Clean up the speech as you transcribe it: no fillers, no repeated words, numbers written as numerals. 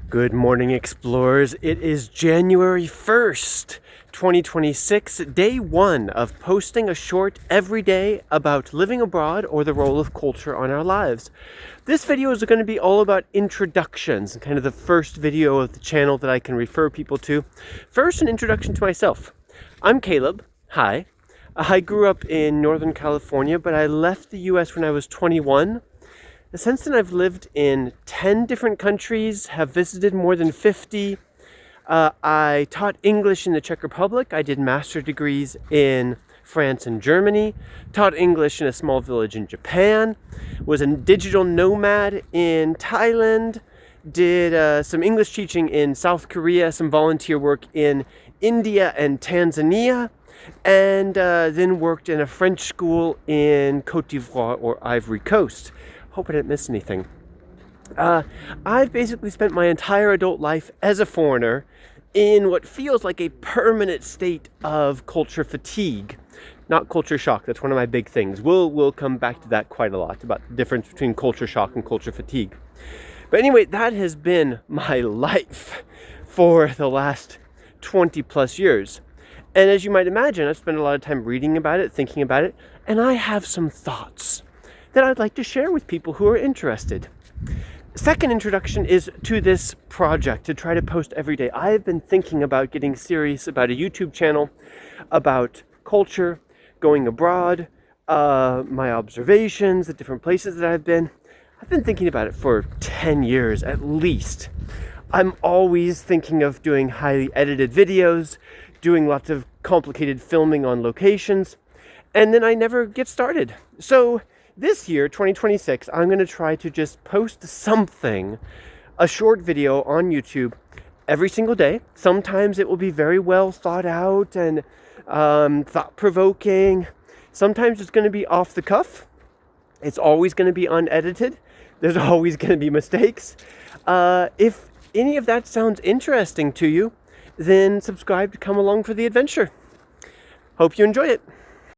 Good morning, explorers. It is January 1st, 2026, day one of posting a short every day about living abroad or the role of culture on our lives. This video is going to be all about introductions, kind of the first video of the channel that I can refer people to. First, an introduction to myself. I'm Caleb. Hi. I grew up in Northern California, but I left the US when I was 21. Since then, I've lived in 10 different countries, have visited more than 50. I taught English in the Czech Republic. I did master's degrees in France and Germany, taught English in a small village in Japan, was a digital nomad in Thailand, did some English teaching in South Korea, some volunteer work in India and Tanzania, and then worked in a French school in Côte d'Ivoire or Ivory Coast. Hope I didn't miss anything. I've basically spent my entire adult life as a foreigner in what feels like a permanent state of culture fatigue, not culture shock. That's one of my big things. We'll come back to that quite a lot, about the difference between culture shock and culture fatigue. But anyway, that has been my life for the last 20 plus years. And as you might imagine, I've spent a lot of time reading about it, thinking about it, and I have some thoughts that I'd like to share with people who are interested. Second introduction is to this project to try to post every day. I have been thinking about getting serious about a YouTube channel about culture, going abroad, my observations, the different places that I've been. I've been thinking about it for 10 years at least. I'm always thinking of doing highly edited videos, doing lots of complicated filming on locations, and then I never get started. So this year, 2026, I'm going to try to just post something, a short video on YouTube every single day. Sometimes it will be very well thought out and thought-provoking. Sometimes it's going to be off the cuff. It's always going to be unedited. There's always going to be mistakes. If any of that sounds interesting to you, then subscribe to come along for the adventure. Hope you enjoy it.